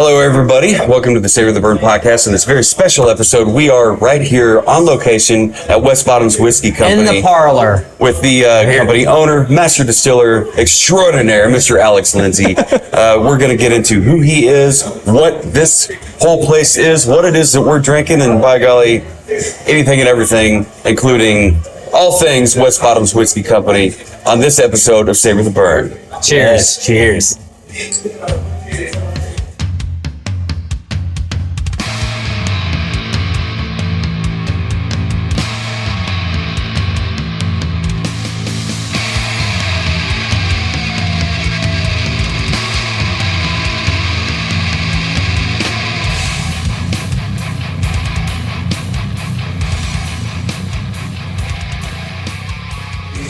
Hello, everybody. Welcome to the Savor the Burn podcast. In this very special episode, we are right here on location at West Bottoms Whiskey Company. In the parlor. With the company owner, master distiller extraordinaire, Mr. Alex Lindsey. We're going to get into who he is, what this whole place is, what it is that we're drinking, and by golly, anything and everything, including all things West Bottoms Whiskey Company on this episode of Savor the Burn. Cheers. Cheers.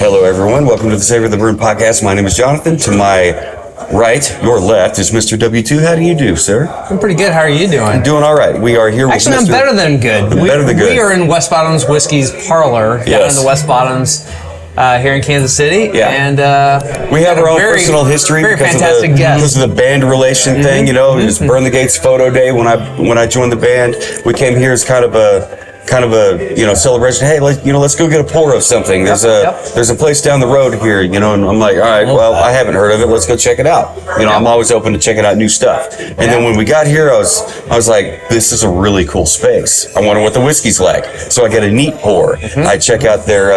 Hello, everyone. Welcome to the Savor the Burn podcast. My name is Jonathan. To my right, your left, is Mr. W2. How do you do, sir? I'm pretty good. How are you doing? I'm doing all right. We are here Actually, with Mr. I'm better than good. Better than good. We are in West Bottoms Whiskey's parlor down Yes. in the West Bottoms here in Kansas City. Yeah. And we have our own personal history very because fantastic guest. of the band relation thing. You know, it's Burn the Gates photo day when I joined the band. We came here as kind of a celebration. Hey, let's go get a pour of something. There's a place down the road here, and I'm like, all right, well, I haven't heard of it. Let's go check it out. I'm always open to checking out new stuff. And then when we got here, I was like, this is a really cool space. I wonder what the whiskey's like. So I get a neat pour. I check out their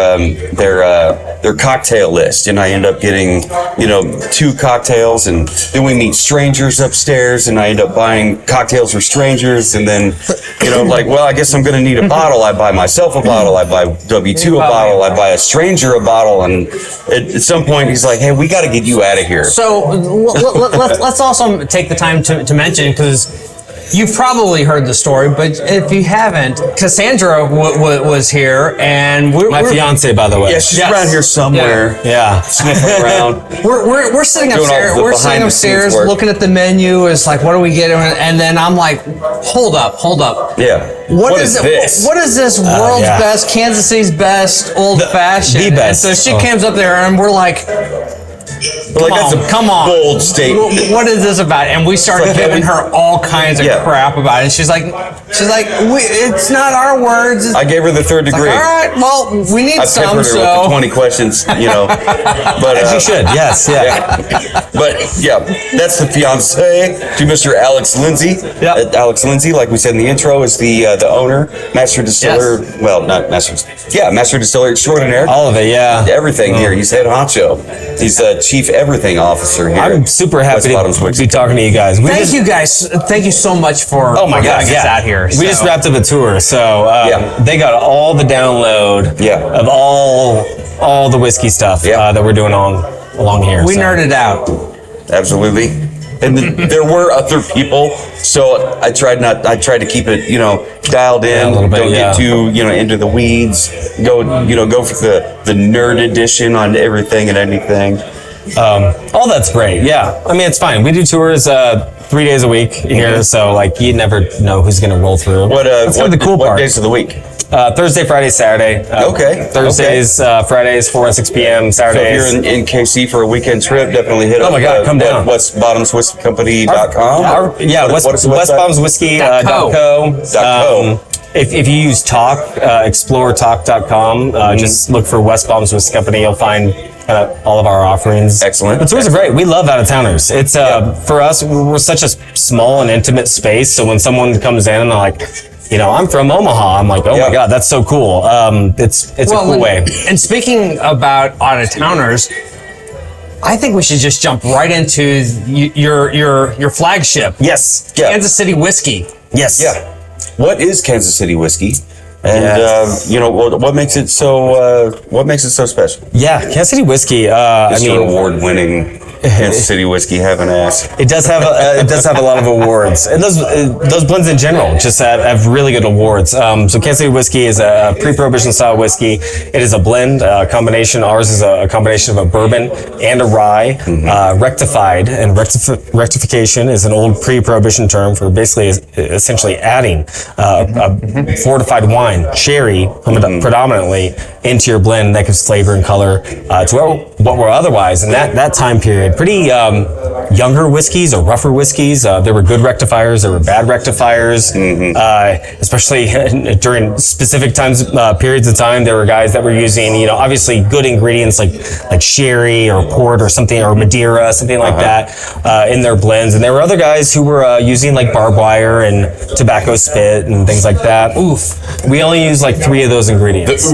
cocktail list, and I end up getting 2 cocktails, and then we meet strangers upstairs, and I end up buying cocktails for strangers, and then well, I guess I'm gonna need a bottle. I buy myself a bottle. I buy W2 a bottle. I buy a stranger a bottle. And at some point, he's like, hey, we got to get you out of here. So let's also take the time to mention, because you've probably heard the story, but if you haven't, Cassandra was here, and My fiance, by the way. Yeah, she's around here somewhere. Yeah. Sniffing around. We're sitting Doing all upstairs. the We're sitting behind-the-scenes upstairs work. looking at the menu. It's like, what are we getting? And then I'm like, hold up. Yeah. What is this? What is this world's yeah. best, Kansas City's best, old fashioned? the best. And so she comes up there, and we're like, That's a come on. bold statement. What is this about? And we started It's like giving having- her all kinds of crap about it. And she's like, it's not our words. I gave her the third degree. All right, well, we need I some. peppered her with the 20 questions, But As you should. Yes. Yeah. But yeah, that's the fiance to Mr. Alex Lindsey. Yep. Alex Lindsey, like we said in the intro, is the owner, master distiller. Yes. Well, not master. Yeah, master distiller extraordinaire. All of it. Yeah. Everything here. He's head honcho. He's chief everything officer here. I'm super happy to be talking to you guys. Thank you guys. Thank you so much for getting us out here. We just wrapped up a tour, so they got all the download of all the whiskey stuff that we're doing along here. We nerded out. Absolutely. And there were other people, so I tried to keep it, dialed in. A little bit, Don't get too, into the weeds. Go for the nerd edition on everything and anything. All that's great. Yeah. I mean, it's fine. We do tours 3 days a week here, so you never know who's going to roll through. That's the cool part. What days of the week? Thursday, Friday, Saturday. Thursdays, Fridays, 4 and 6 p.m. Saturdays. So if you're in KC for a weekend trip, definitely hit up. Oh my God, come down. WestBottomsWhiskeyCompany.com. WestBottomsWhiskey.co. If you use Talk, explore talk.com, just look for West Bottoms Whiskey Company. You'll find all of our offerings. Excellent. The tours are great. We love out-of-towners. It's for us, we're such a small and intimate space. So when someone comes in and they're like, I'm from Omaha, I'm like, oh my God, that's so cool. It's a cool way. And speaking about out-of-towners, I think we should just jump right into your flagship. Yes. Kansas City Whiskey. Yes. Yeah. What is Kansas City whiskey? And what makes it so special? Yeah, Kansas City whiskey. Award-winning Kansas City whiskey have an ass. It does have a lot of awards, and those blends in general just have really good awards. So Kansas City whiskey is a pre-prohibition style whiskey. It is a blend, combination. Ours is a combination of a bourbon and a rye, rectified. And rectification is an old pre-prohibition term for basically essentially adding a fortified wine, sherry, predominantly into your blend that gives flavor and color to what were otherwise in that time period pretty younger whiskeys or rougher whiskeys. There were good rectifiers, there were bad rectifiers, especially during specific times, periods of time. There were guys that were using, you know, obviously good ingredients like sherry or port or something, or Madeira, something like that, in their blends. And there were other guys who were using like barbed wire and tobacco spit and things like that. Oof. We only use like 3 of those ingredients.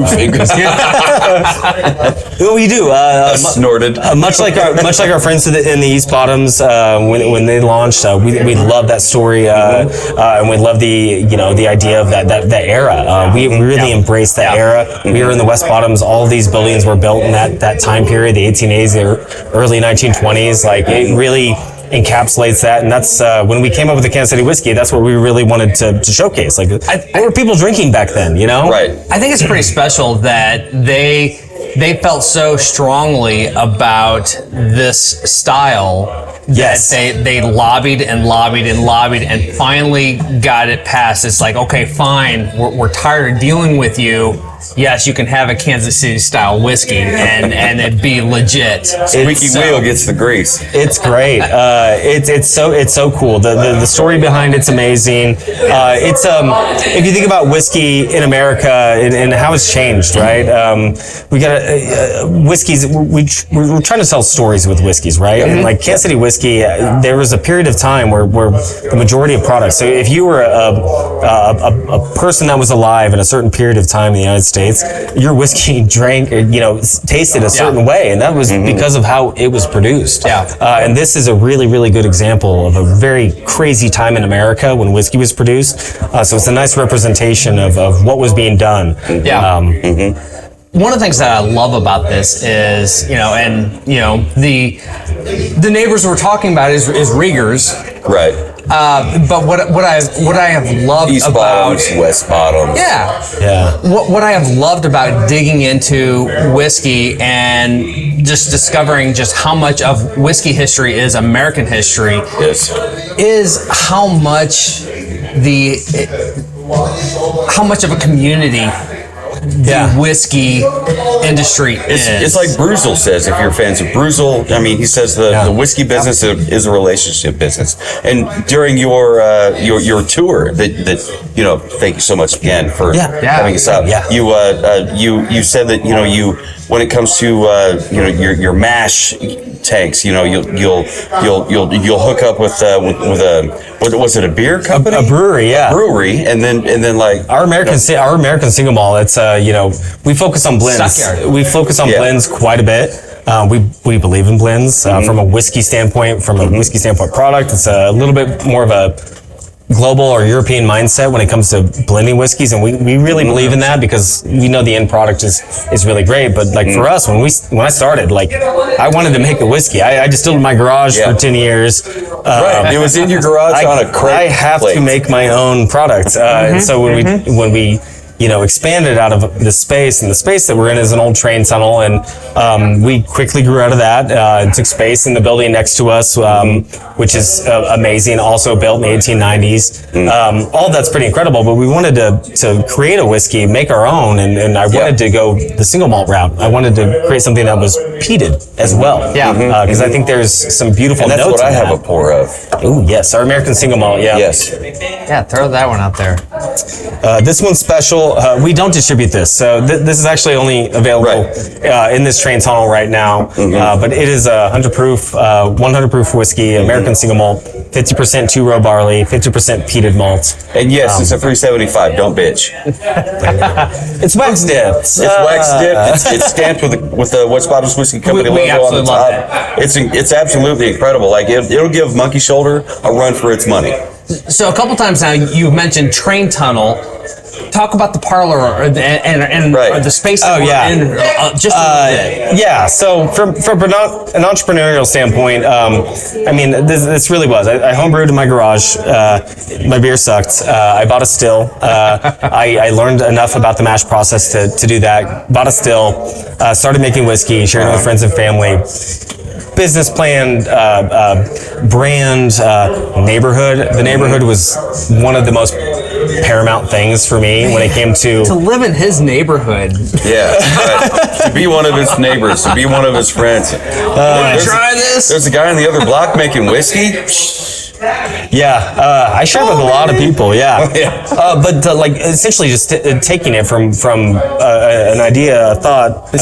We do. Snorted. Much like our friends in the East Bottoms, when they launched, we love that story, and we love the idea of that era. We really embraced that era. We were in the West Bottoms. All of these buildings were built in that time period, the 1880s, the early 1920s. Like, it really encapsulates that, and that's when we came up with the Kansas City whiskey. That's what we really wanted to showcase. Like, what were people drinking back then? You know, right? I think it's pretty special that they felt so strongly about this style that they lobbied and lobbied and lobbied and finally got it passed. It's like, okay, fine, we're tired of dealing with you. Yes, you can have a Kansas City style whiskey and it'd be legit. Squeaky wheel gets the grease. It's great. It's so cool. The story behind it's amazing. It's if you think about whiskey in America and how it's changed, right? We got whiskeys. We're trying to tell stories with whiskeys, right? Mm-hmm. Like Kansas City whiskey, there was a period of time where the majority of products. So if you were a person that was alive in a certain period of time in the United States, your whiskey tasted a certain way, and that was because of how it was produced. And this is a really, really good example of a very crazy time in America when whiskey was produced. So it's a nice representation of what was being done. One of the things that I love about this is, the neighbors we're talking about is Rieger's. Right. But what I have loved East about Bottoms, West Bottoms. What I have loved about digging into whiskey and just discovering just how much of whiskey history is American history is how much of a community the whiskey industry is. It's like Bruzel says, if you're fans of Bruzel, I mean, he says the whiskey business is a relationship business. And during your tour, that thank you so much again for having us out. You said that when it comes to your mash tanks, you'll hook up with a what was it, a beer company? A brewery, A brewery, and then like our American single malt. It's we focus on blends. Stockyard. We focus on blends quite a bit. We believe in blends from a whiskey standpoint, product. It's a little bit more of a global or European mindset when it comes to blending whiskeys, and we really believe in that because we know the end product is really great. But like for us, when I started, like I wanted to make a whiskey. I distilled in my garage for 10 years. Right. It was in your garage on a crate. I have to make my own product. And so when we expanded out of the space, and the space that we're in is an old train tunnel, and we quickly grew out of that and took space in the building next to us, which is amazing, also built in the 1890s. All that's pretty incredible, but we wanted to create a whiskey, make our own, and I wanted to go the single malt route. I wanted to create something that was peated as well. Because I think there's some beautiful and that's notes what I in have that. a pour of. Oh yes, our American single malt. Yes. Yeah, throw that one out there. This one's special. We don't distribute this, so this is actually only available in this train tunnel right now. But it is a 100 proof whiskey, American single malt, 50% two-row barley, 50% peated malt. And yes, it's a 375. Don't bitch. It's wax dipped. It's wax dipped. It's stamped with the West Bottoms Whiskey Company We logo on the absolutely top. love that. It's absolutely incredible. Like it'll give Monkey Shoulder a run for its money. So a couple times now you've mentioned train tunnel. Talk about the parlor and the space that we're in just a little bit. Yeah, so from an entrepreneurial standpoint, I mean, this really was. I homebrewed in my garage. My beer sucked. I bought a still. I learned enough about the mash process to do that. Bought a still. Started making whiskey, sharing it with friends and family. Business plan, brand, neighborhood. The neighborhood was one of the most paramount things for me when it came to live in his neighborhood. Yeah, right. To be one of his neighbors, to be one of his friends. Try this. There's a guy on the other block making whiskey. Yeah, I share with a lot of people. Yeah, but like essentially just taking it from an idea, a thought,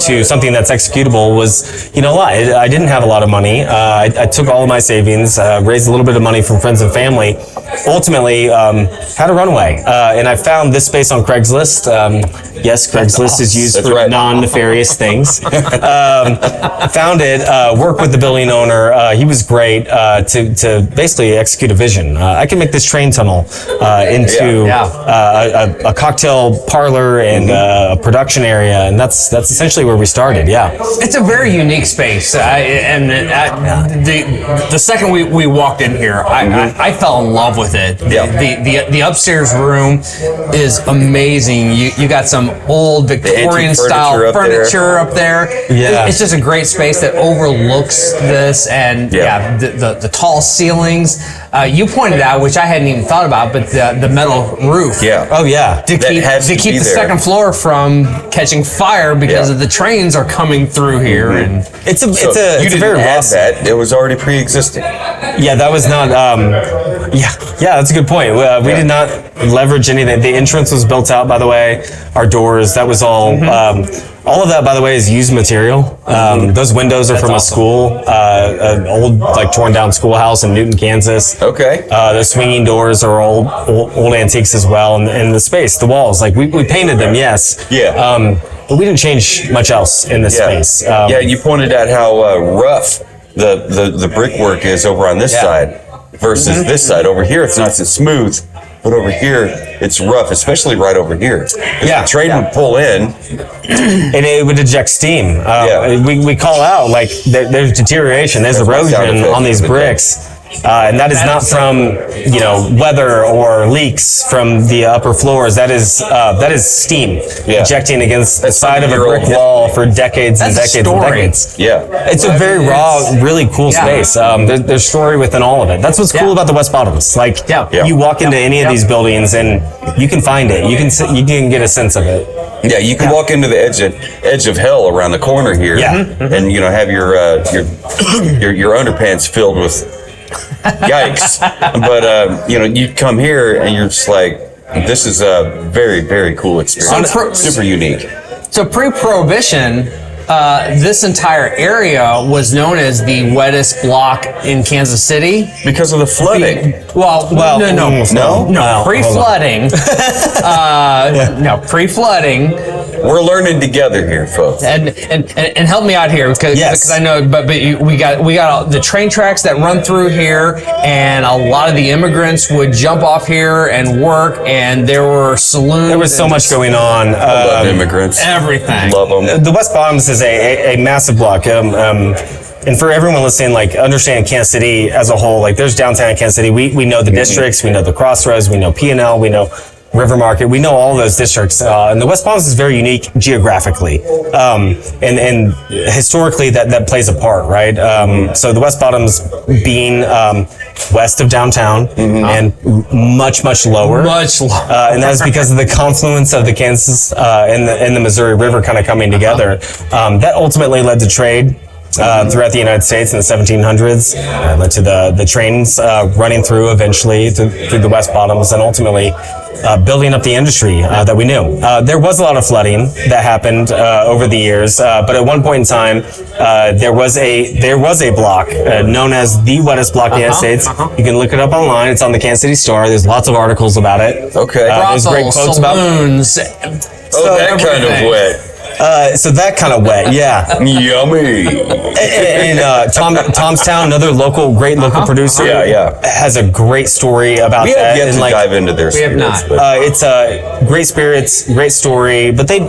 to something that's executable was, you know, I didn't have a lot of money. I took all of my savings, raised a little bit of money from friends and family. Ultimately, had a runway, and I found this space on Craigslist. Yes, Craigslist is used for non-nefarious things. Found it. Worked with the building owner. He was great to basically execute a vision. I can make this train tunnel into a cocktail parlor and a production area, and that's essentially where we started. Yeah, it's a very unique space, the second we walked in here, I fell in love with it. The upstairs room is amazing. You got some old Victorian style furniture up there. Yeah, it's just a great space that overlooks this, and the tall ceilings. You pointed out, which I hadn't even thought about, but the metal roof. Yeah. Oh yeah. To keep the second floor from catching fire because of the trains are coming through here, and it's a very raw that. It was already pre-existing. Yeah, that was not. Yeah, that's a good point. We did not leverage anything. The entrance was built out, by the way. Our doors. That was all. All of that, by the way, is used material. Those windows are from a school, an old, like, torn down schoolhouse in Newton, Kansas. Okay. The swinging doors are old antiques as well, and the space, the walls, like we painted them, yes. Yeah. But we didn't change much else in this space. You pointed out how rough the brickwork is over on this side versus this side. Over here, it's not so smooth. But over here, it's rough, especially right over here. The train would pull in. And it would eject steam. We call out, like, there's deterioration, there's erosion on these bricks. And that is not from, weather or leaks from the upper floors. That is steam ejecting against the side of a brick wall for decades and decades and decades. Yeah. It's a very raw, really cool space. There's story within all of it. That's what's cool about the West Bottoms. Like, you walk into any of these buildings and you can find it. You can get a sense of it. Yeah, you can walk into the edge of hell around the corner here. Yeah. And have your underpants filled with yikes. But you come here and you're just like, this is a very, very cool experience. Super unique. So pre-Prohibition, this entire area was known as the wettest block in Kansas City because of the flooding. No, pre-flooding. Pre-flooding. We're learning together here, folks. And help me out here because I know, but we got the train tracks that run through here, and a lot of the immigrants would jump off here and work, and there were saloons. There was so much going on. I love immigrants. Everything. Love them. The West Bottoms is a massive block. And for everyone listening, like, understand Kansas City as a whole, like, there's downtown Kansas City. We know the districts, we know the Crossroads, we know P&L, we know River Market, we know all those districts. And the West Bottoms is very unique geographically. And historically that plays a part, right? So the West Bottoms being west of downtown and much, much lower. And that is because of the confluence of the Kansas and the Missouri River kind of coming together. That ultimately led to trade. Throughout the United States in the 1700s, led to the trains running through eventually through the West Bottoms, and ultimately building up the industry that we knew. There was a lot of flooding that happened over the years, but at one point in time, there was a block known as the wettest block in the United States. You can look it up online. It's on the Kansas City Star. There's lots of articles about it. Okay. There's great quotes saloons, that kind of wet. So that kind of wet, yeah. Yummy. And Tomstown, another great local producer, has a great story about we that. We have yet to dive into their spirits. We have not. It's great spirits, great story. But they,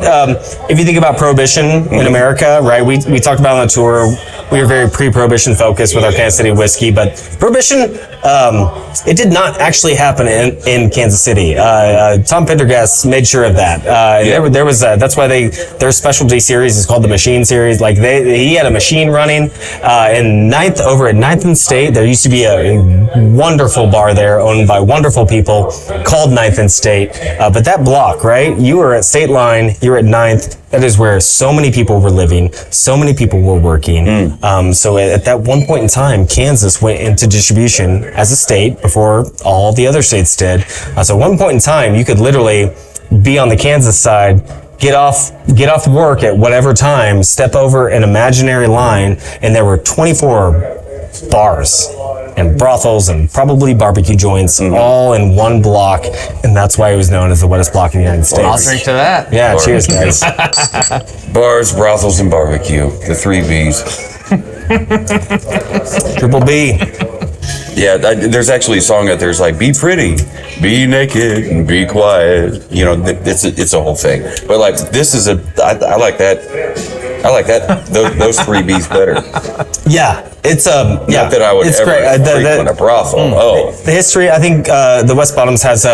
if you think about Prohibition in America, right? We talked about on the tour. we were very pre-prohibition focused with our Kansas City whiskey, but prohibition, it did not actually happen in Kansas City. Tom Pendergast made sure of that. There was that's why their specialty series is called the Machine Series. Like he had a machine running over at 9th and State. There used to be a wonderful bar there owned by wonderful people called 9th and State. But that block, right? You were at State Line, you were at 9th. That is where so many people were living, so many people were working. So at that one point in time, Kansas went into distribution as a state before all the other states did. So at one point in time, you could literally be on the Kansas side, get off work at whatever time, step over an imaginary line, and there were 24 bars and brothels and probably barbecue joints all in one block, and that's why it was known as the wettest block in the United States. I'll drink to that. Yeah, cheers, guys. Bars, brothels, and barbecue. The 3 Bs. Triple B. Yeah, there's actually a song out there. It's like, be pretty, be naked, and be quiet. You know, it's a whole thing. But like, this is I like that. I like that. Those 3 Bs better. Yeah, it's Not that I would it's ever great. frequent a brothel. The history. I think the West Bottoms has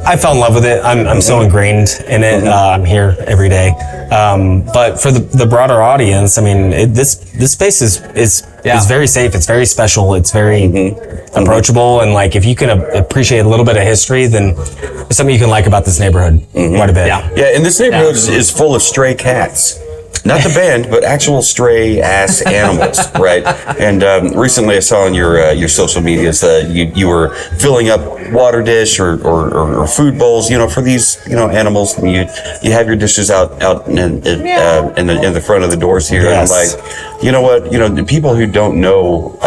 I fell in love with it. I'm so ingrained in it. I'm here every day. But for the broader audience, I mean, this space is very safe. It's very special. It's very approachable. And like, if you can appreciate a little bit of history, then there's something you can like about this neighborhood quite a bit. Yeah, and this neighborhood is full of stray cats. Not the band, but actual stray ass animals, right? And recently, I saw on your social medias that you were filling up water dish or food bowls, for these animals. And you have your dishes out in the front of the doors here. Yes. And I'm like, you know what? The people who don't know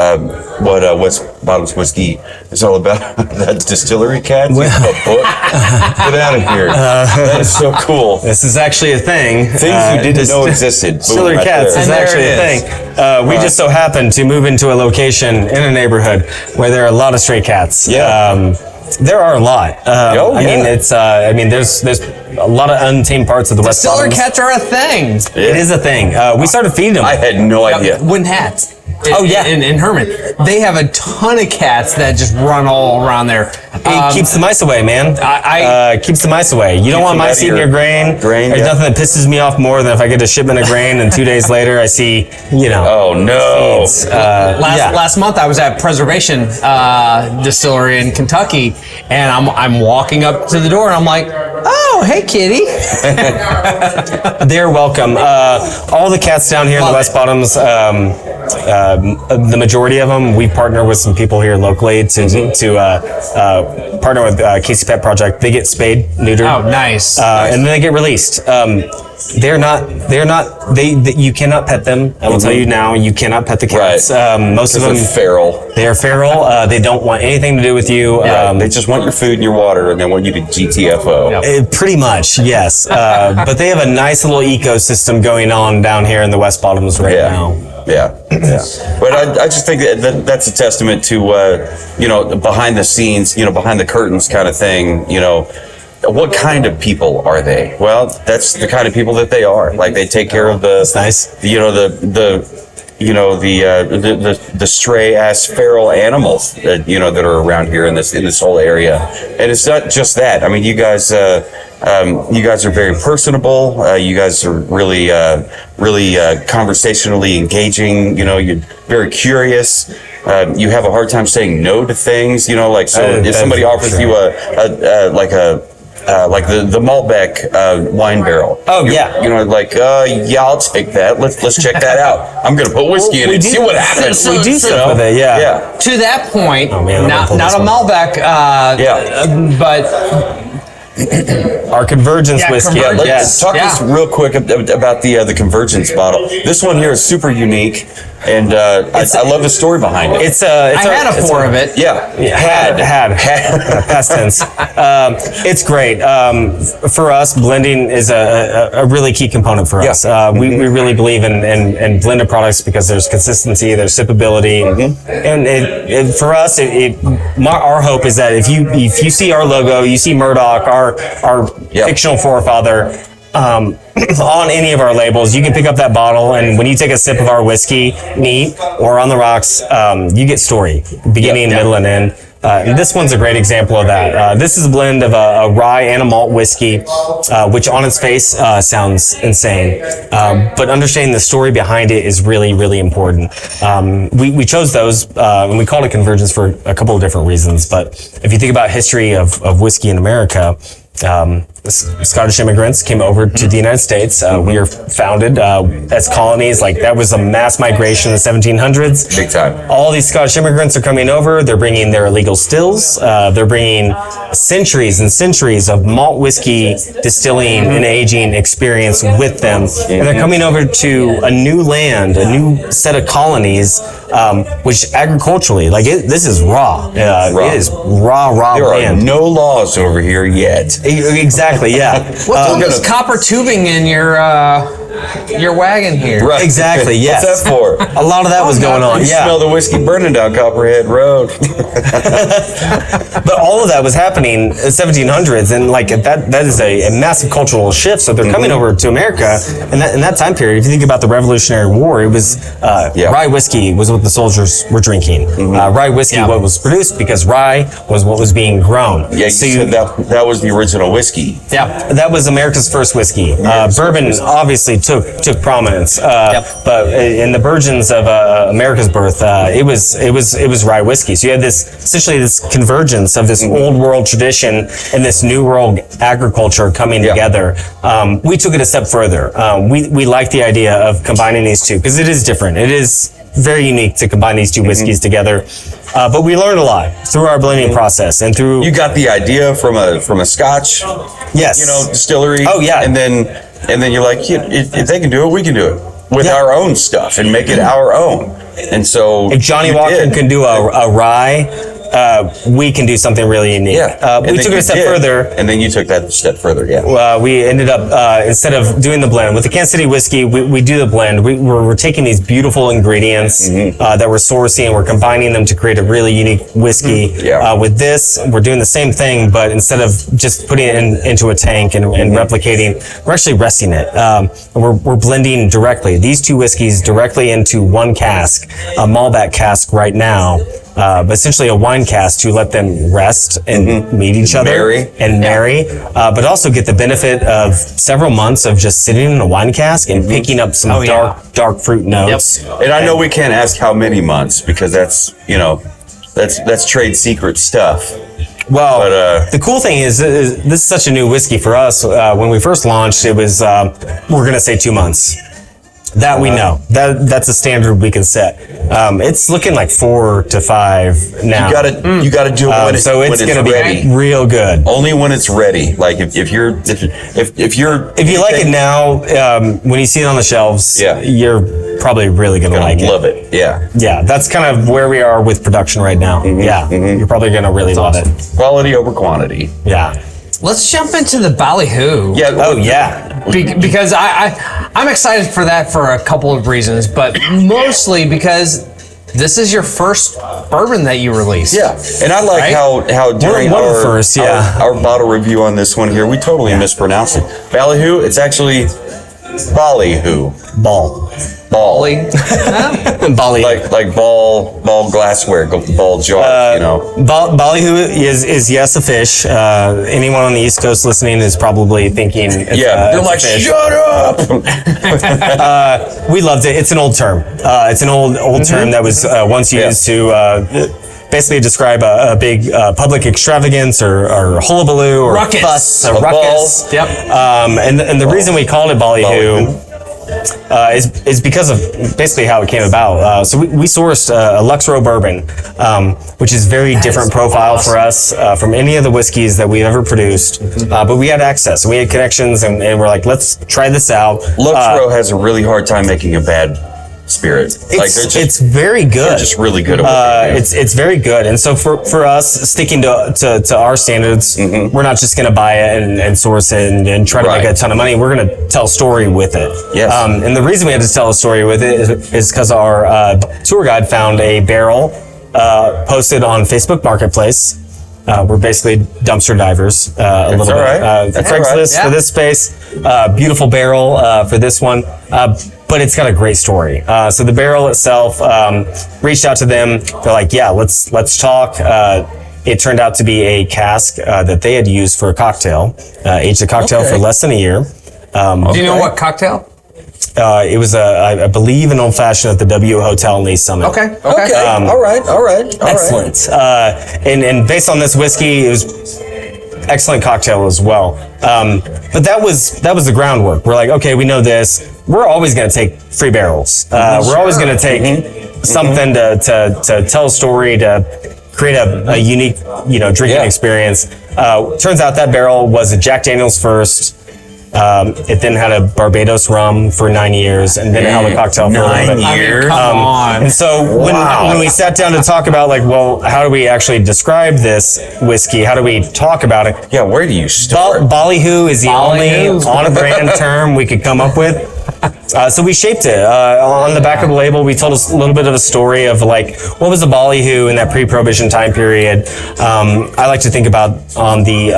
what West Bottoms whiskey is all about, that distillery cat. Get out of here! That is so cool. This is actually a thing. Things you didn't know existed. Distillery cats is actually a thing. We just so happened to move into a location in a neighborhood where there are a lot of stray cats. Yeah. There are a lot. I mean, it's. There's a lot of untamed parts of the West Distillery Bottoms. cats are a thing. It is a thing. We started feeding them. I had no idea. Wooden hats. Yeah. In Herman, they have a ton of cats that just run all around there. It keeps the mice away, man. Keeps the mice away. You don't want mice eating your grain. There's nothing that pisses me off more than if I get a shipment of grain and 2 days later I see, Oh no. seeds. Last month I was at Preservation Distillery in Kentucky, and I'm walking up to the door and I'm like, oh, hey, kitty. They're welcome. All the cats down here in the West Bottoms, the majority of them, we partner with some people here locally to partner with Casey Pet Project. They get spayed, neutered. Oh, nice. And then they get released. You cannot pet them. I will tell you now, you cannot pet the cats. Most of them are feral. They are feral. They don't want anything to do with you. They just want your food and your water, and they want you to GTFO. Pretty much, yes. But they have a nice little ecosystem going on down here in the West Bottoms right now. Yeah. But I just think that's a testament to, behind the scenes, behind the curtains kind of thing, what kind of people are they? Well, that's the kind of people that they are. Like, they take care of the stray ass feral animals that that are around here in this whole area. And it's not just that. I mean, you guys are very personable. You guys are really conversationally engaging. You're very curious. You have a hard time saying no to things. If somebody offers you like the Malbec wine barrel. Oh, yeah. I'll take that. Let's check that out. I'm gonna put whiskey in it. See what happens. We do stuff with it. Yeah. To that point, man, not a Malbec, but our Convergence whiskey. Let's talk just real quick about the Convergence bottle. This one here is super unique, and I love the story behind it. I had a pour of it. Yeah. Had. Past tense. It's great. For us, blending is a really key component for us. We really believe in blended products because there's consistency, there's sippability, and for us, our hope is that if you see our logo, you see Murdoch, our fictional forefather, on any of our labels. You can pick up that bottle, and when you take a sip of our whiskey, neat or on the rocks, you get story, beginning, middle, and end. And this one's a great example of that. This is a blend of a rye and a malt whiskey, which on its face sounds insane. But understanding the story behind it is really, really important. We chose those, and we called it Convergence for a couple of different reasons. But if you think about history of whiskey in America, Scottish immigrants came over to the United States. We were founded as colonies. Like, that was a mass migration in the 1700s. Big time. All these Scottish immigrants are coming over. They're bringing their illegal stills. They're bringing centuries and centuries of malt whiskey distilling and aging experience with them. And they're coming over to a new land, a new set of colonies, which agriculturally, like, this is raw. It is raw There land. are no laws over here yet. Exactly, yeah. What's all this copper tubing in your wagon here? Right. Exactly, yes. What's that for? A lot of that was going on, You yeah. smell the whiskey burning down Copperhead Road. But all of that was happening in the 1700s, and like that is a massive cultural shift. So they're coming over to America, and in that time period, if you think about the Revolutionary War, it was rye whiskey was what the soldiers were drinking. Rye whiskey, what was produced because rye was what was being grown. Yeah, you said that was the original whiskey. Yeah. That was America's first whiskey. Bourbon obviously took prominence, but in the burgeons of America's birth, it was rye whiskey. So you had essentially this convergence of this old world tradition and this new world agriculture coming together. We took it a step further. We like the idea of combining these two because it is different. It is very unique to combine these two whiskeys together. But we learned a lot through our blending process and through. You got the idea from a Scotch, yes, distillery. Oh yeah, and then you're like, if they can do it, we can do it with our own stuff and make it our own. And so if Johnny Walker can do a rye, we can do something really unique. We took it a step further. And then you took that step further, we ended up, instead of doing the blend, with the Kansas City whiskey, we do the blend. We're taking these beautiful ingredients that we're sourcing, and we're combining them to create a really unique whiskey. With this, we're doing the same thing, but instead of just putting it into a tank and replicating, we're actually resting it. We're blending directly, these two whiskeys directly into one cask, a Malbec cask right now. But essentially a wine cask to let them rest and meet each other and marry, but also get the benefit of several months of just sitting in a wine cask and picking up some dark fruit notes. And I know we can't ask how many months because that's trade secret stuff. Well, but, the cool thing is this is such a new whiskey for us. When we first launched, it was we're gonna say 2 months. That we know. That's a standard we can set. It's looking like 4 to 5 now. You gotta do it when it's gonna ready. Be real good. Only when it's ready. Like if you like it now, when you see it on the shelves, you're probably really gonna like it. Love it. Yeah. That's kind of where we are with production right now. You're probably gonna really love it. Quality over quantity. Yeah. Let's jump into the ballyhoo. Yeah. Oh yeah. Because I'm excited for that for a couple of reasons, but mostly because this is your first bourbon that you released. Yeah, and I like how during our bottle review on this one here, we totally mispronounced it. Ballyhoo, it's actually ballyhoo. Bally. Bally. Like ball glassware, ball jar, Ballyhoo is yes a fish. Anyone on the East Coast listening is probably thinking they're like, shut up. We loved it. It's an old term. It's an old term that was once used to basically describe a big public extravagance or hullabaloo or ruckus. Fuss, a ruckus. Yep. And the reason we called it ballyhoo is because of basically how it came about. So we sourced a Luxro bourbon, which is very different profile for us from any of the whiskeys that we've ever produced. But we had access and we had connections, and we're like, let's try this out. Luxro has a really hard time making a bad spirit. It's very good. They're just really good at what they do. It's very good. And so for us, sticking to our standards, we're not just going to buy it and source it and try to make a ton of money. We're going to tell a story with it. Yes. And the reason we had to tell a story with it is because our tour guide found a barrel posted on Facebook Marketplace. We're basically dumpster divers a little bit. That's Craigslist all right. for this space. Beautiful barrel for this one. But it's got a great story. So the barrel itself, reached out to them. They're like, yeah, let's talk. It turned out to be a cask that they had used for a cocktail, aged a cocktail for less than a year. Do you know what cocktail? It was, I believe, an old fashioned at the W Hotel in East Summit. Okay. All right. Excellent. And based on this whiskey, it was excellent cocktail as well. But that was the groundwork. We're like, okay, we know this. We're always going to take free barrels. We're always going to take something to tell a story, to create a unique, drinking experience. Turns out that barrel was a Jack Daniel's first. It then had a Barbados rum for 9 years, and then it held a cocktail for 9 years. Come on. And so when we sat down to talk about, like, well, how do we actually describe this whiskey? How do we talk about it? Yeah, where do you start? Ballyhoo is the only Ballyhoo. on-brand term we could come up with. So we shaped it. On the back of the label, we told a little bit of a story of, like, what was the Ballyhoo in that pre-Prohibition time period. I like to think about on the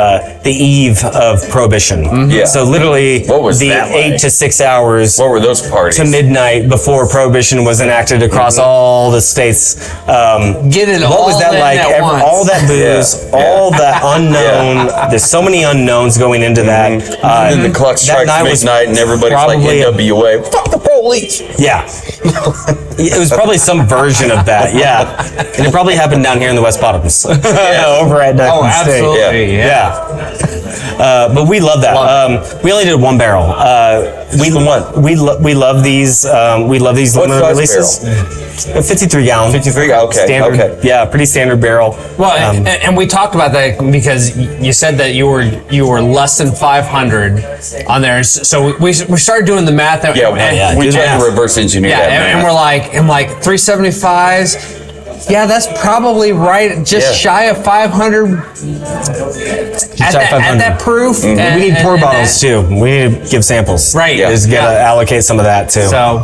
eve of Prohibition. Yeah. So literally What was the that 8 like? to 6 hours What were those parties? to midnight before Prohibition was enacted across all the states. Get it What all was that in like? at once. All that booze, all that unknown. There's so many unknowns going into that. And then the clock strikes night was midnight, and everybody's like probably NWA. Fuck the police. Yeah. It was probably some version of that, yeah. And it probably happened down here in the West Bottoms. Over at Duck Oh, and Steak. absolutely. Yeah. But we love that. We only did one barrel. We love these. We love these What limited size releases. A 53 gallon. 53? Okay. Standard. Okay. Yeah, pretty standard barrel. Well, and we talked about that because you said that you were less than 500 on there. So we started doing the math. Yeah, we do tried that. to reverse engineer that. and we're like, 375s. Yeah, that's probably right. Just shy of 500 at that proof. We need pour bottles too. We need to give samples. Right. Yeah. Just gotta allocate some of that too. So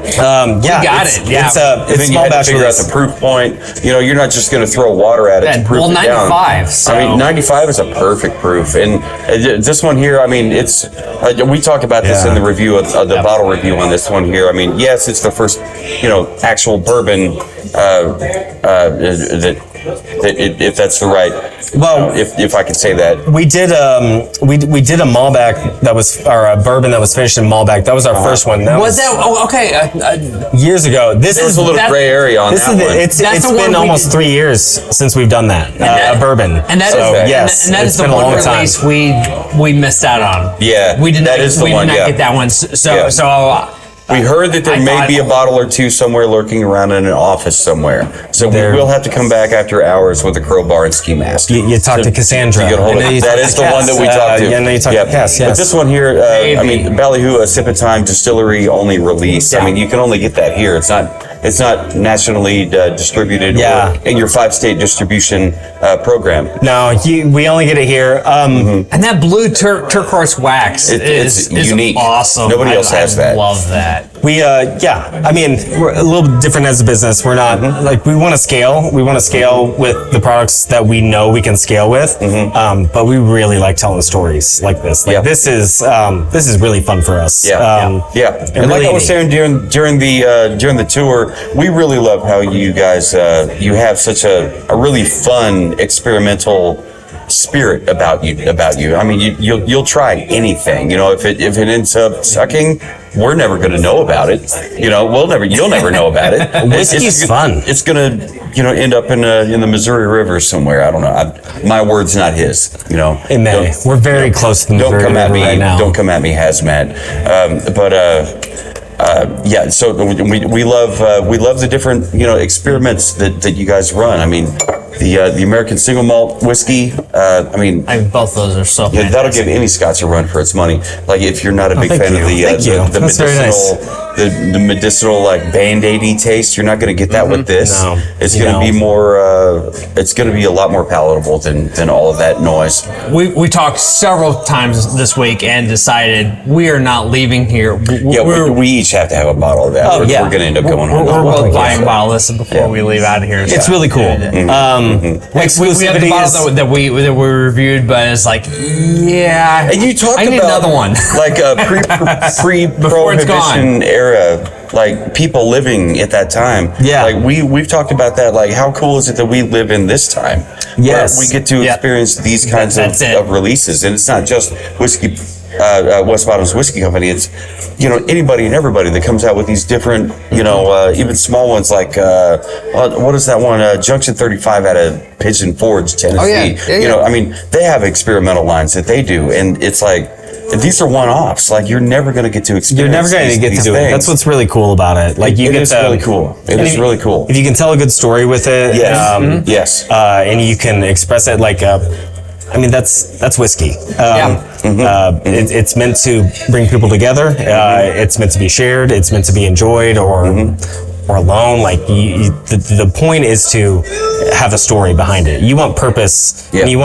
got it. Yeah. It's And it's then you small had to batch figure out release. the proof point. You're not just going to throw water at it to proof it down. 95. So. I mean, 95 is a perfect proof. And this one here, I mean, it's, we talked about this in the review of the bottle review on this one here. I mean, yes, it's the first, actual bourbon if that's the right, if I can say that. We did we did a Malbec that was, or a bourbon that was finished in Malbec. That was our first one. That Was that? Oh, okay. years ago? This There's is a little that- gray area on This that is one. it's That's the one been we almost did. 3 years since we've done that. A bourbon. And that is so, yes, and that it's is the been a one long time. release we missed out on. Yeah, we did that not. is the we one, did not yeah. get that one. So Yeah. so. We heard that there I may thought- be a bottle or two somewhere lurking around in an office somewhere. So we will have to come back after hours with a crowbar and ski mask. You talk to Cassandra. To get a hold I know of you it. That talk is to the one Cass. that we talked to. Yeah, I know you talk to Cass, yes. But this one here, I Maybe. mean, Ballyhoo, a sip of time distillery only release. I mean, you can only get that here. It's not nationally distributed or in your 5-state distribution program. No, we only get it here. And that blue turquoise wax It's is unique. awesome. Nobody else has that. I love that. We I mean, we're a little different as a business. We're not like, we want to scale. We want to scale with the products that we know we can scale with. But we really like telling stories like this. Like this is really fun for us. And really like I was saying during the tour, we really love how you guys you have such a really fun experimental spirit about you. I mean, you'll try anything. If it ends up sucking, we're never going to know about it. You'll never know about it. Whiskey's fun. It's going to end up in the Missouri River somewhere. I don't know. My word's not his. It may. We're very close to the Missouri River right now. Don't come at me, hazmat. So we love the different experiments that you guys run. I mean, the American single malt whiskey. I mean, Both those are so. that'll give any Scotch a run for its money. Like if you're not a big thank fan you. of the Thank you. the That's very medicinal the medicinal like Band-Aid-y taste. You're not going to get that with this. No, it's going to be more. It's going to be a lot more palatable than all of that noise. We talked several times this week and decided we are not leaving here. We each have to have a bottle of that. Oh, We're yeah. going to end up going home. We're both buying a bottle of this before we leave out of here. It's really cool. We have the bottle that we reviewed, but it's like, yeah. And you talked I need about another one. like a pre-prohibition era, like people living at that time. Yeah. Like we've talked about that. Like how cool is it that we live in this time? Yes. Where we get to experience these kinds of releases, and it's not just whiskey. West Bottoms Whiskey Company. It's anybody and everybody that comes out with these different even small ones like what is that one Junction 35 out of Pigeon Forge, Tennessee. I mean they have experimental lines that they do, and it's like these are one-offs. Like you're never going to get to experience. You're never going to get to do it. That's what's really cool about it. Like it is really cool. It is really cool. If you can tell a good story with it, yes, and you can express it like I mean, that's whiskey. It's meant to bring people together. It's meant to be shared. It's meant to be enjoyed or alone. Like the point is to have a story behind it. You want purpose, and you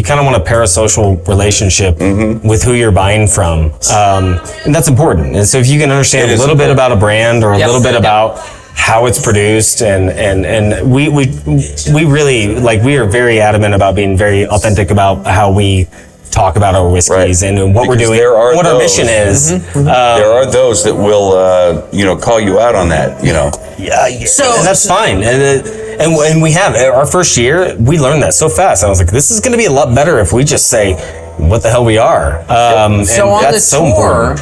kind of want a parasocial relationship with who you're buying from, and that's important. And so if you can understand a little bit about a brand or a little bit about how it's produced, and we really we are very adamant about being very authentic about how we talk about our whiskeys and what we're doing, what our mission is. There are those that will call you out on that. So and that's fine. And we have our first year, we learned that so fast. I was like, this is going to be a lot better if we just say what the hell we are. So on the tour,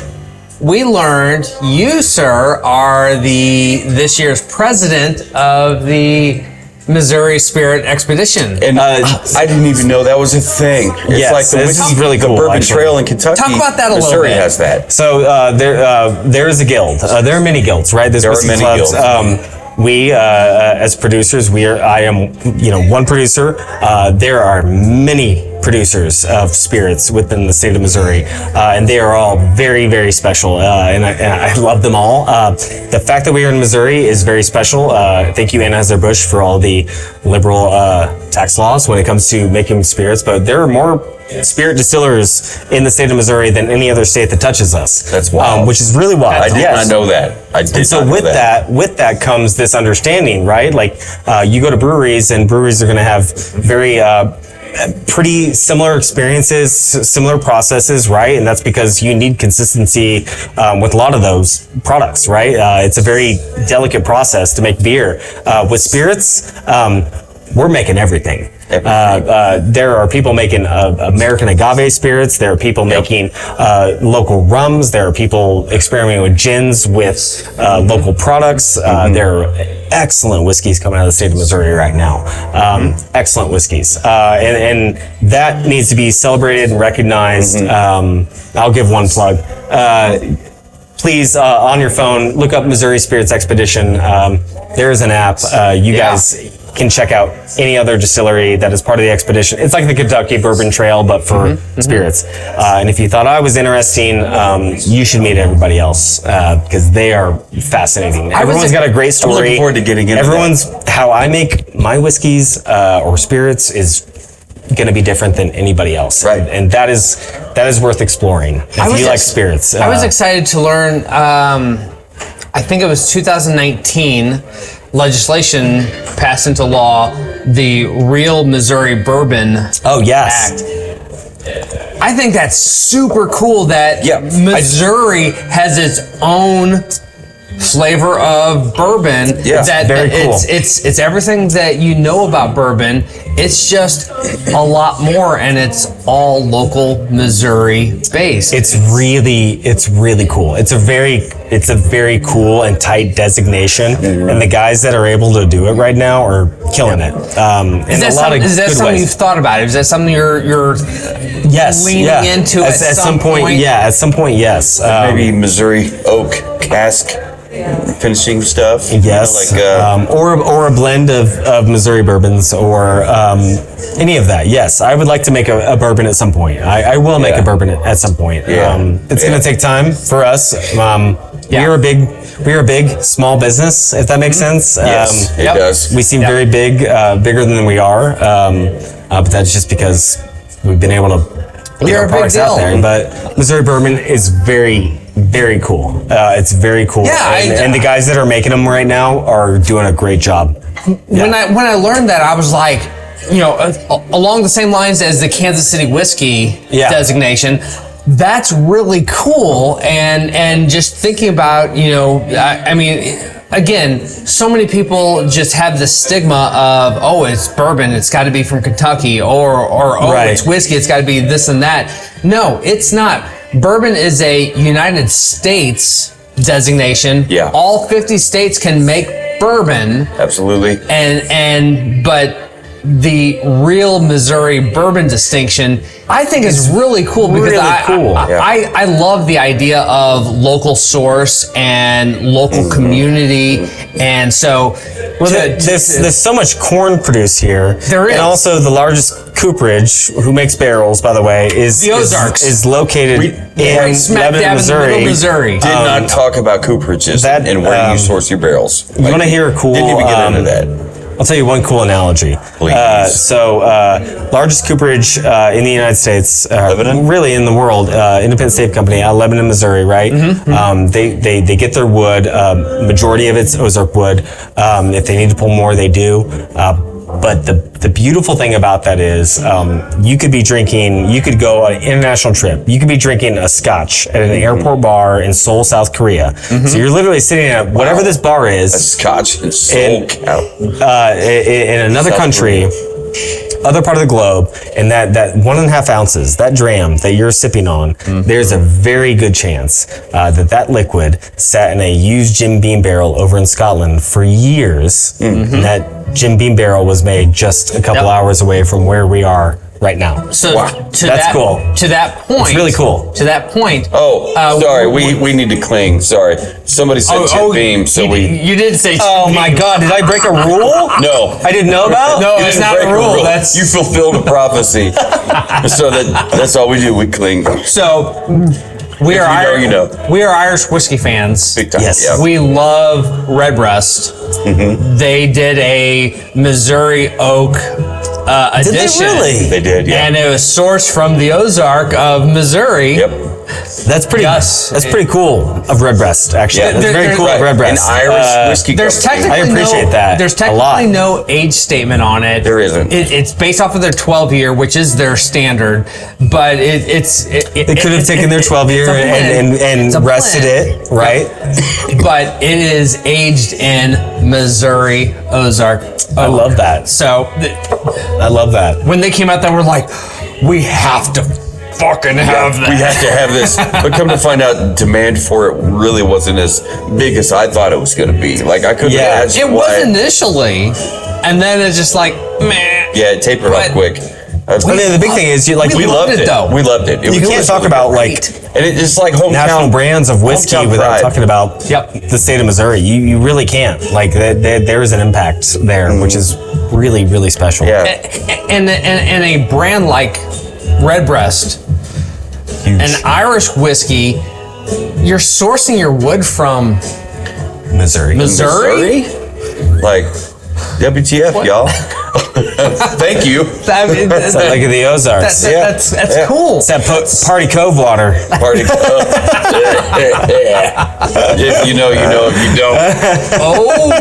we learned you, sir, are this year's president of the Missouri Spirit Expedition. And I didn't even know that was a thing. It's like this is really cool. The Bourbon Trail in Kentucky. Talk about that a little Missouri bit. has that. So there is a guild. There are many guilds, right? There are many guilds. We, as producers, I am, one producer. There are many producers of spirits within the state of Missouri, and they are all very, very special, and I love them all. The fact that we are in Missouri is very special. Thank you, Anheuser-Busch, for all the liberal tax laws when it comes to making spirits, but there are more spirit distillers in the state of Missouri than any other state that touches us. That's wild. Which is really wild. I did not know that. With that comes this understanding, right? Like you go to breweries, and breweries are going to have very pretty similar experiences, similar processes, right? And that's because you need consistency with a lot of those products, right? It's a very delicate process to make beer. With spirits, we're making everything. There are people making American agave spirits. There are people making local rums. There are people experimenting with gins with local products. There are excellent whiskeys coming out of the state of Missouri right now. Excellent whiskeys. And that needs to be celebrated and recognized. I'll give one plug. Please, on your phone, look up Missouri Spirits Expedition. There is an app. You guys can check out any other distillery that is part of the expedition. It's like the Kentucky Bourbon Trail, but for spirits. And if you thought I was interesting, you should meet everybody else because they are fascinating. Everyone's got a great story. I'm looking forward to getting into that. How I make my whiskeys or spirits is going to be different than anybody else, right? And that is worth exploring if you like spirits. I was excited to learn. I think it was 2019. Legislation passed into law, the Real Missouri Bourbon Act. I think that's super cool that Missouri has its own flavor of bourbon. That very cool. It's everything that you know about bourbon. It's just a lot more, and it's all local Missouri based. It's really cool. It's a very cool and tight designation, and the guys that are able to do it right now are killing it. Is that something you've thought about? Is that something you're leaning into at some point? Yeah, at some point, yes. Maybe Missouri oak cask finishing stuff. Yes, or a blend of Missouri bourbons or any of that. Yes, I would like to make a bourbon at some point. I will make a bourbon at some point. It's going to take time for us. Yeah. We are a big small business, if that makes sense. Yes, it does. We seem very big, bigger than we are, but that's just because we've been able to get our products out there. But Missouri bourbon is very, very cool. It's very cool. Yeah, and the guys that are making them right now are doing a great job. When I learned that, I was like, along the same lines as the Kansas City whiskey designation. That's really cool, and just thinking about, I mean, again, so many people just have the stigma of, oh, it's bourbon, it's got to be from Kentucky, or it's whiskey, it's got to be this and that. No, it's not. Bourbon is a United States designation. Yeah. All 50 states can make bourbon. Absolutely. But the real Missouri bourbon distinction, I think, is really cool because I love the idea of local source and local community, and so there's so much corn produced here. There is, and also the largest cooperage, who makes barrels, by the way, is the Ozarks, is located in smack Lebanon, dab Missouri. in the middle of Missouri. Did not talk about cooperages and where you source your barrels. You want to hear a cool? Didn't even get into that. I'll tell you one cool analogy. Please. Largest cooperage in the United States, Lebanon? really in the world, independent state company out of Lebanon, Missouri, right? They get their wood, majority of it's Ozark wood. If they need to pull more, they do. But the beautiful thing about that is you could go on an international trip. You could be drinking a scotch at an airport bar in Seoul, South Korea. So you're literally sitting at whatever this bar is. A scotch in Seoul, in another South country, other part of the globe, and that 1.5 ounces, that dram that you're sipping on, there's a very good chance that liquid sat in a used Jim Beam barrel over in Scotland for years. And that Jim Beam barrel was made just a couple hours away from where we are right now. So that's cool. To that point, it's really cool. To that point. Sorry, we need to cling. Sorry, somebody said Jim Beam, so you did say. Oh my God! Did I break a rule? No, I didn't know about. No, you it's didn't not break a rule. That's you fulfilled a prophecy. So that's all we do. We cling. So. We are Irish whiskey fans. Big time. Yes. Yeah. We love Redbreast. They did a Missouri Oak edition. Did they really? They did, yeah. And it was sourced from the Ozark of Missouri. Yep. That's pretty. Yes. That's pretty cool of Redbreast, actually. Yeah, that's very cool of Redbreast. An Irish whiskey There's company. technically I appreciate that There's a lot. technically no age statement on it. There isn't. It's based off of their 12-year, which is their standard. But They could have taken their 12-year and rested it, right? But it is aged in Missouri Ozark. I love that. So I love that. when they came out, they were like, we have to fucking have that. We have to have this. But come to find out, demand for it really wasn't as big as I thought it was going to be. Like, I couldn't imagine It was initially, and then it's just like, meh. Yeah, it tapered off quick. I mean, the big thing is, we we loved loved it, though. We loved it. you can't talk about like and it's just like hometown national brands of whiskey hometown without pride. talking about the state of Missouri. You really can't. Like there is an impact there, which is really, really special. Yeah. And a brand like Redbreast, Huge. an Irish whiskey, you're sourcing your wood from Missouri. Missouri? Like, WTF, y'all. Thank you. I mean, It's like the Ozarks. that's cool. It's that Party Cove water. Party If you know, you know. If you don't, Oh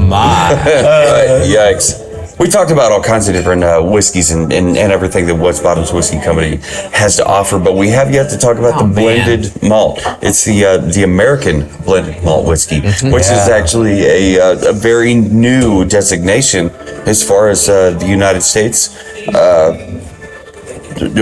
my. yikes. We talked about all kinds of different whiskeys and everything that Woods Bottoms Whiskey Company has to offer, but we have yet to talk about the blended malt. It's the American blended malt whiskey, which is actually a very new designation as far as the United States. I'm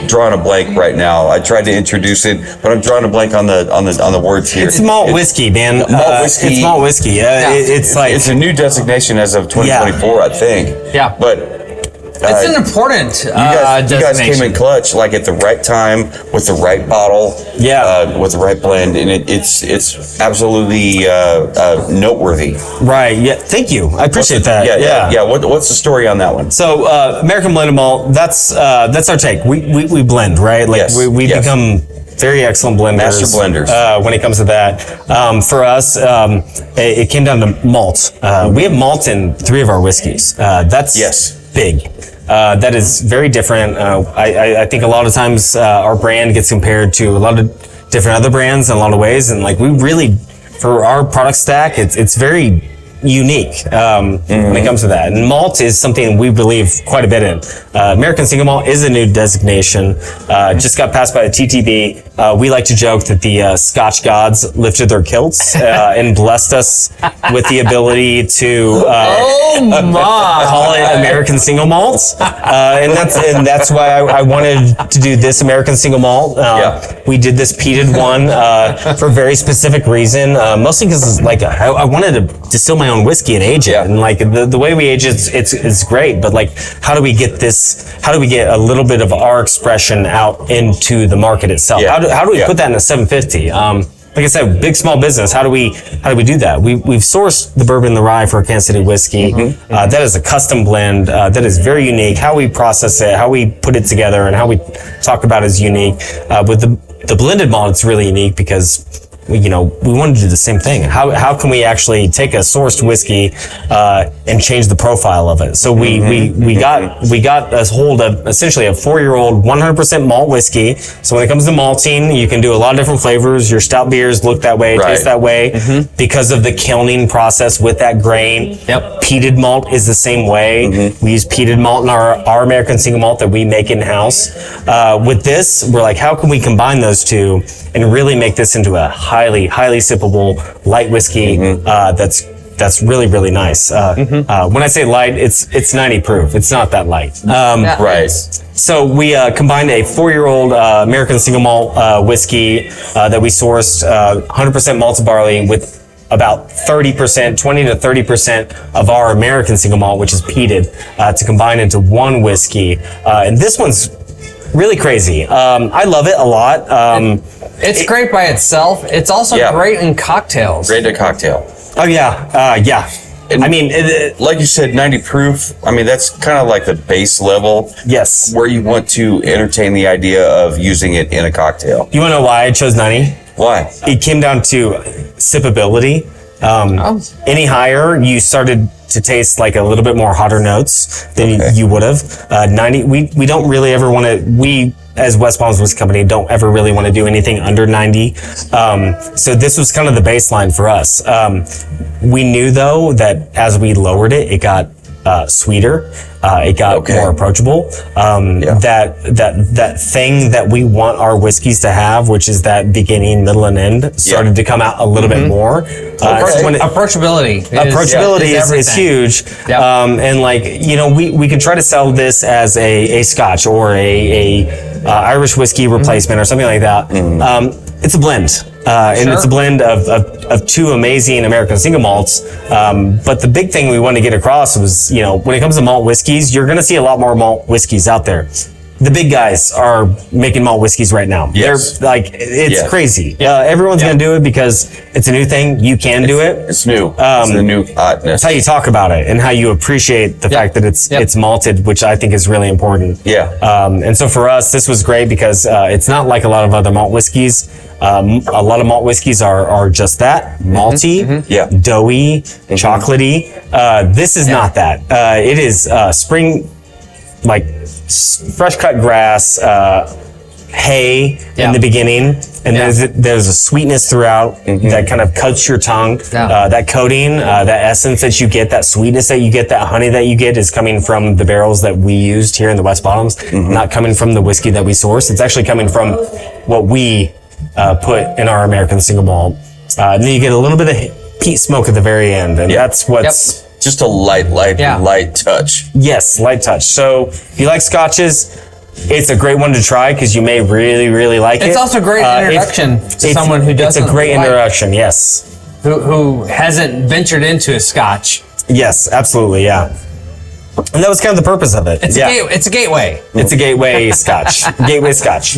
drawing a blank right now. I tried to introduce it, but I'm drawing a blank on the words here. It's malt whiskey, man. Malt whiskey. It's malt whiskey. It's like It's a new designation as of 2024, I think. Yeah. But It's an important you guys designation. came in clutch, like at the right time with the right bottle, with the right blend, and it's absolutely noteworthy. right. Yeah. Thank you. I appreciate that. Yeah. What's the story on that one? So American blended malt. That's our take. We blend, right? Like Yes, we yes. become very excellent blenders. Master blenders. When it comes to that. For us, it came down to malt. We have malt in 3 of our whiskeys. That's big. That is very different. I think a lot of times our brand gets compared to a lot of different other brands in a lot of ways. And like we really, for our product stack, it's very unique when it comes to that. And malt is something we believe quite a bit in. American Single Malt is a new designation. Just got passed by the TTB. We like to joke that the Scotch gods lifted their kilts and blessed us with the ability to call it American Single Malt. And that's why I wanted to do this American Single Malt. We did this peated one for a very specific reason, mostly because like I wanted to distill my own whiskey and age it, and like the way we age it's great, but like how do we get a little bit of our expression out into the market itself? How do we put that in a 750? Like I said, big small business. How do we do that? We've sourced the bourbon, the rye for Kansas City whiskey. That is a custom blend that is very unique. How we process it, how we put it together, and how we talk about it is unique. With the blended malt, it's really unique because we wanted to do the same thing. How can we actually take a sourced whiskey and change the profile of it? So we got a hold of essentially a 4-year-old 100% malt whiskey. So when it comes to malting, you can do a lot of different flavors. Your stout beers look that way, taste that way, because of the kilning process with that grain. Peated malt is the same way. We use peated malt in our American Single Malt that we make in-house. With this, we're like, how can we combine those two and really make this into a highly sippable light whiskey that's really, really nice. When I say light, it's 90 proof. It's not that light. So we combined a 4-year-old American Single Malt whiskey that we sourced 100% malted barley with about 30%, 20 to 30% of our American Single Malt, which is peated, to combine into one whiskey. And this one's really crazy. I love it a lot. It's great by itself. It's also great in cocktails. Great in a cocktail. Oh yeah, And I mean, like you said, 90 proof. I mean, that's kind of like the base level. Yes. Where you want to entertain the idea of using it in a cocktail. You want to know why I chose 90? Why? It came down to sippability. Any higher, you started to taste like a little bit more hotter notes than you would have. 90, we don't really ever want to, we as West Palms Whiskey Company don't ever really want to do anything under 90. So this was kind of the baseline for us. We knew though that as we lowered it, it got sweeter. It got more approachable. That thing that we want our whiskeys to have, which is that beginning, middle, and end, started to come out a little bit more. Approachability is huge. And like, we could try to sell this as a Scotch or a Irish whiskey replacement or something like that. It's a blend. And it's a blend of 2 amazing American Single Malts. But the big thing we wanted to get across was, when it comes to malt whiskeys, you're going to see a lot more malt whiskeys out there. The big guys are making malt whiskeys right now. They're like, it's crazy. Everyone's going to do it because it's a new thing. You can do it. It's new. It's the new hotness. It's how you talk about it and how you appreciate the fact that it's malted, which I think is really important. And so for us, this was great because it's not like a lot of other malt whiskeys. A lot of malt whiskeys are just that, malty, doughy, chocolatey. This is not that. It is spring, like fresh cut grass, hay in the beginning, and there's a sweetness throughout that kind of coats your tongue. That coating, that essence that you get, that sweetness that you get, that honey that you get is coming from the barrels that we used here in the West Bottoms, not coming from the whiskey that we sourced. It's actually coming from what we put in our American Single Malt. And then you get a little bit of peat smoke at the very end, and that's what's just a light touch. Yes, light touch. So if you like scotches, it's a great one to try because you may really, really like it. It's also a great introduction to someone who doesn't. It's a great introduction, yes. Who hasn't ventured into a scotch. Yes, absolutely, yeah. And that was kind of the purpose of it. It's a gateway. It's a gateway scotch. Gateway scotch.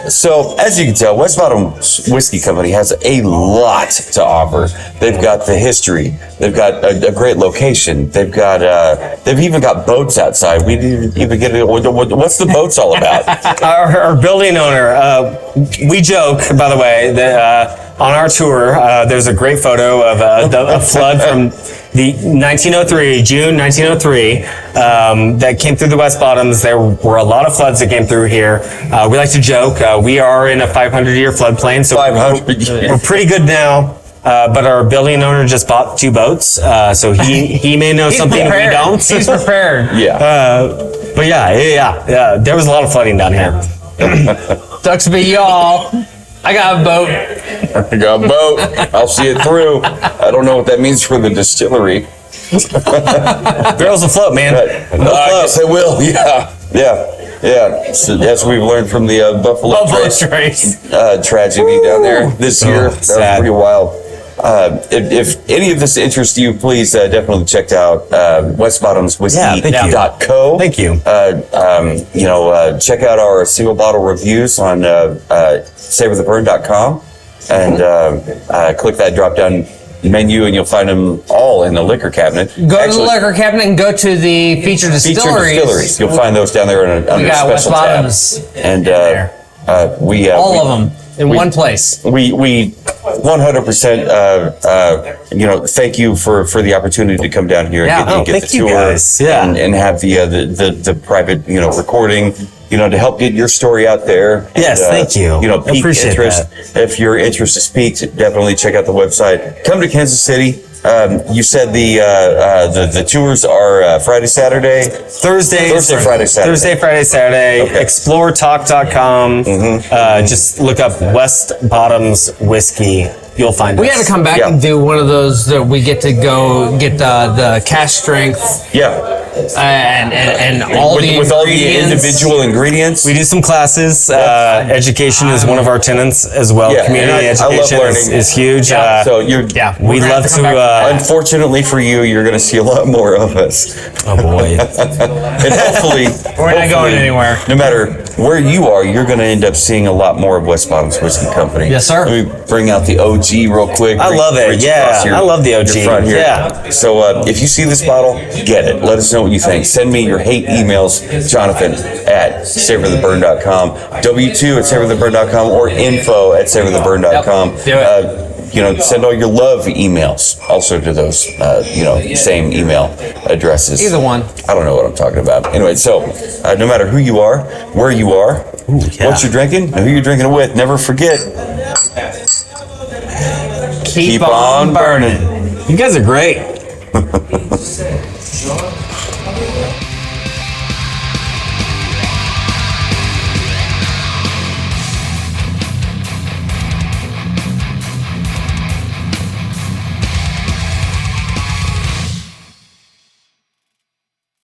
So, as you can tell, West Bottom Whiskey Company has a lot to offer. They've got the history. They've got a great location. They've even got boats outside. We didn't even get it. What's the boats all about? Our building owner, we joke, by the way, that on our tour, there's a great photo of a flood from the June 1903, that came through the West Bottoms. There were a lot of floods that came through here. We like to joke, we are in a 500-year floodplain, so we're pretty good now. But our building owner just bought 2 boats, so he may know something we don't. He's prepared. But yeah, there was a lot of flooding down here. Sucks to be y'all. I got a boat. I got a boat. I'll see it through. I don't know what that means for the distillery. Barrels afloat, man. I guess I will. Yeah. So, as we've learned from the Buffalo Trace tragedy down there this year, that was pretty wild. If any of this interests you, please definitely check out westbottomswhiskey.co. Thank you. Check out our single bottle reviews on savortheburn.com and click that drop down menu and you'll find them all in the liquor cabinet. Go to the liquor cabinet and go to the featured distilleries. You'll find those down there under we got special West tab. Bottoms And all of them in one place. We 100% thank you for the opportunity to come down here and get the tour and have the private recording to help get your story out there. Yes, thank you. Pique interest. If your interest is piqued, definitely check out the website. Come to Kansas City. You said the tours are Friday, Saturday, Thursday, Friday, Saturday. Okay. ExploreTalk.com. Just look up West Bottoms Whiskey. You'll find we us. got to come back and do one of those that we get to go get the cash strength. And all with all the individual ingredients. We do some classes. Education is one of our tenets as well. Community education is huge. We'd love to. Unfortunately for you, you're going to see a lot more of us. Oh boy! And hopefully, we're not going anywhere. No matter where you are, you're going to end up seeing a lot more of West Bottoms Whiskey Company. Yes, sir. Let me bring out the OG real quick. I love it. I love the OG. So if you see this bottle, get it. Let us know what you think. Send me your hate emails, Jonathan at savortheburn.com, w2@savortheburn.com, or info@savortheburn.com. Send all your love emails also to those, same email addresses. Either one. I don't know what I'm talking about. Anyway, so no matter who you are, where you are, what you're drinking, and who you're drinking it with, never forget. Keep on burning. You guys are great.